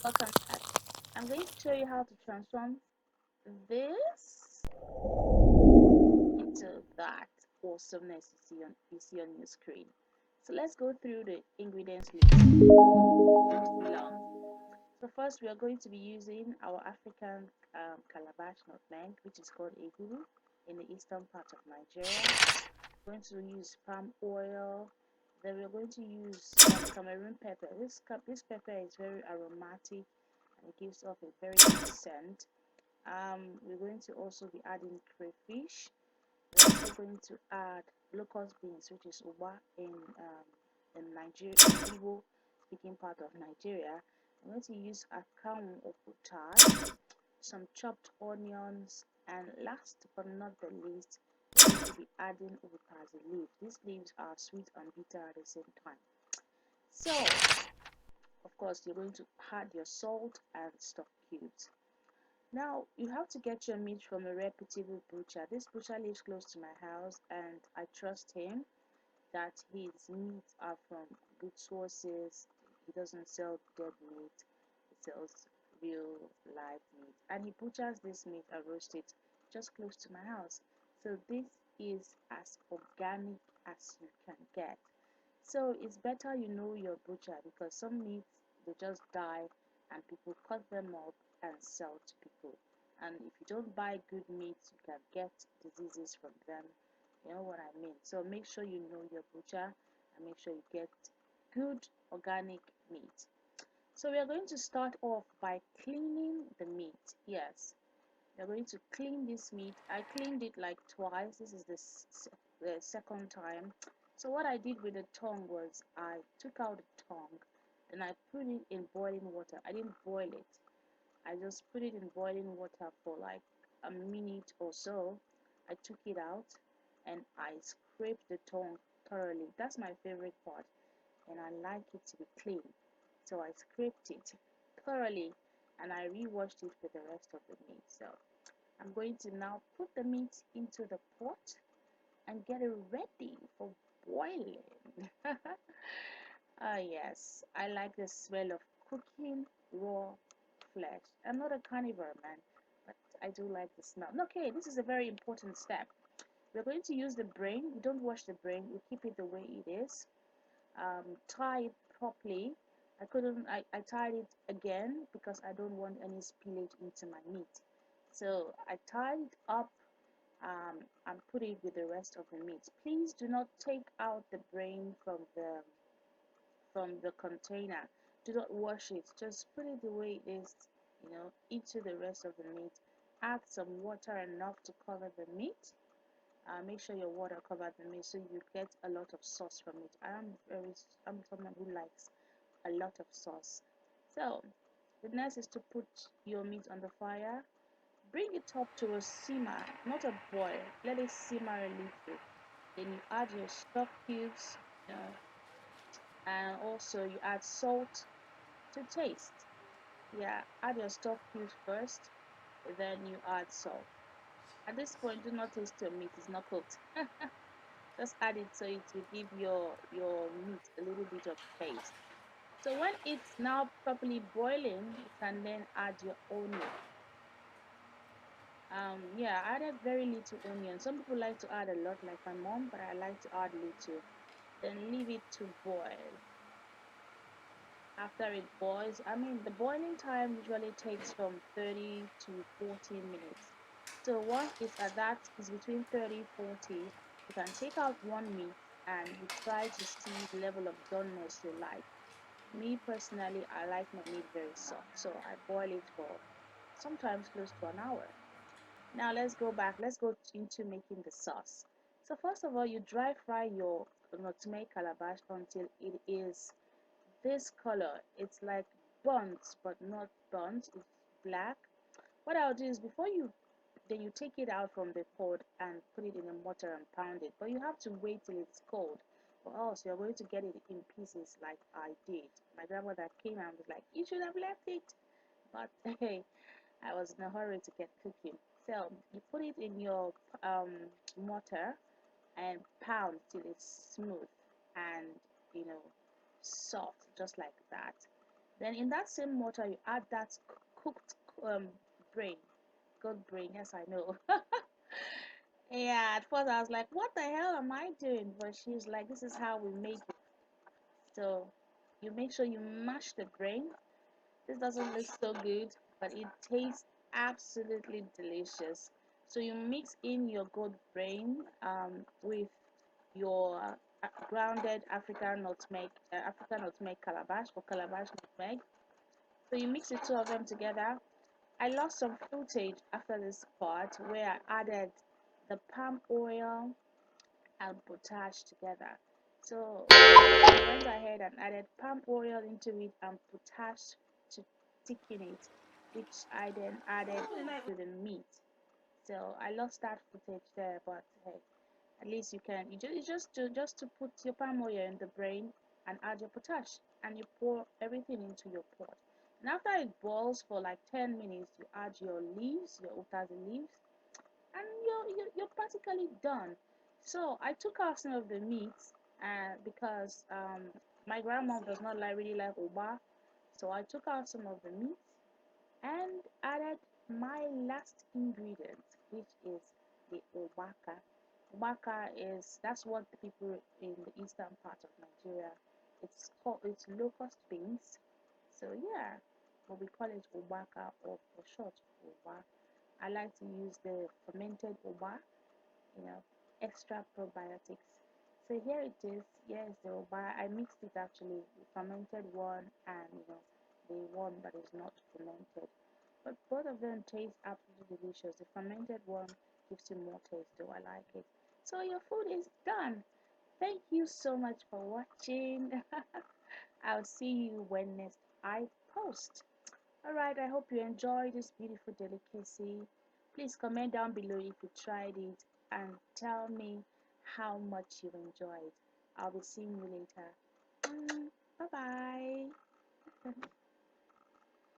Welcome back. I'm going to show you how to transform this into that awesomeness you see on your screen. So let's go through the ingredients list. Won't be long. So first we are going to be using our African calabash nutmeg, which is called eguru in the eastern part of Nigeria. We're going to use palm oil. Then we're going to use Cameroon pepper. This pepper is very aromatic and it gives off a very good scent. We're going to also be adding crayfish. We're also going to add locust beans, which is uba in Nigeria, Igbo speaking part of Nigeria. I'm going to use akamu okutai, some chopped onions, and last but not the least, we're going to be adding ubutazi leaf. These leaves are sweet and bitter at the same time. So, of course, you're going to add your salt and stock cubes. Now, you have to get your meat from a reputable butcher. This butcher lives close to my house, and I trust him that his meats are from good sources. He doesn't sell dead meat, he sells real live meat. And he butchers this meat and roasts it just close to my house. So this is as organic as you can get. So it's better you know your butcher, because some meats they just die and people cut them up and sell to people. And if you don't buy good meat, you can get diseases from them. You know what I mean? So make sure you know your butcher and make sure you get good organic meat. So we are going to start off by cleaning the meat. Yes, we are going to clean this meat. I cleaned it like twice. This is the second time. So what I did with the tongue was I took out the tongue and I put it in boiling water. I didn't boil it. I just put it in boiling water for like a minute or so. I took it out and I scraped the tongue thoroughly. That's my favorite part, and I like it to be clean. So I scraped it thoroughly and I re-washed it with the rest of the meat. So I'm going to now put the meat into the pot and get it ready for boiling. Ah, yes, I like the smell of cooking raw flesh. I'm not a carnivore, man, but I do like the smell. Okay, this is a very important step. We're going to use the brain. You don't wash the brain, you keep it the way it is. Tie it properly. I tied it again because I don't want any spillage into my meat. So I tied it up and put it with the rest of the meat. Please do not take out the brain from the container. Do not wash it. Just put it the way it is, into the rest of the meat. Add some water enough to cover the meat. Make sure your water covers the meat so you get a lot of sauce from it. I'm someone who likes a lot of sauce. So the next is to put your meat on the fire. Bring it up to a simmer, not a boil. Let it simmer a little. Then you add your stock cubes, uh, and also you add salt to taste. Yeah, add your stock cubes first, then you add salt. At this point, do not taste your meat; it's not cooked. Just add it so it will give your meat a little bit of taste. So when it's now properly boiling, you can then add your onion. Yeah, I added very little onion. Some people like to add a lot, like my mom, but I like to add little. Then leave it to boil. After it boils, I mean, the boiling time usually takes from 30 to 40 minutes. So once it's at that, it's between 30 40, you can take out one meat and you try to see the level of doneness you like. Me personally, I like my meat very soft, so I boil it for sometimes close to an hour. Now let's go back. Let's go into making the sauce. So first of all, you dry fry your nutmeg calabash until it is this color. It's like burnt, but not burnt. It's black. What I'll do is before you then you take it out from the pot and put it in a mortar and pound it. But you have to wait till it's cold, or else you're going to get it in pieces like I did. My grandmother came and was like, "You should have left it," but hey, I was in a hurry to get cooking. So you put it in your um, mortar and pound till it's smooth and you know soft, just like that. Then in that same mortar, you add that cooked brain, goat brain. Yes, I know. Yeah, at first I was like, what the hell am I doing? But she's like, this is how we make it. So you make sure you mash the brain. This doesn't look so good, but it tastes absolutely delicious. So you mix in your goat brain with your grounded African nutmeg calabash or calabash nutmeg. So you mix the two of them together. I lost some footage after this part where I added the palm oil and potash together. So I went ahead and added palm oil into it and potash to thicken it, which I then added to the meat. So I lost that footage there, but hey, at least you just to put your palm oil in the brain and add your potash, and you pour everything into your pot. And after it boils for like 10 minutes, you add your leaves, your utazi leaves, and you're practically done. So I took out some of the meats because my grandma does not really like oba, so I took out some of the meat and added my last ingredient, which is the obaka. Obaka is that's what the people in the eastern part of Nigeria, it's locust beans. So yeah, but we call it obaka, or for short oba. I like to use the fermented oba, you know, extra probiotics. So here it is. Here's the oba. I mixed it actually, the fermented one and the one that is not fermented. But both of them taste absolutely delicious. The fermented one gives you more taste, though I like it. So your food is done. Thank you so much for watching. I'll see you when next I post. Alright, I hope you enjoyed this beautiful delicacy. Please comment down below if you tried it and tell me how much you enjoyed. I'll be seeing you later. Bye bye.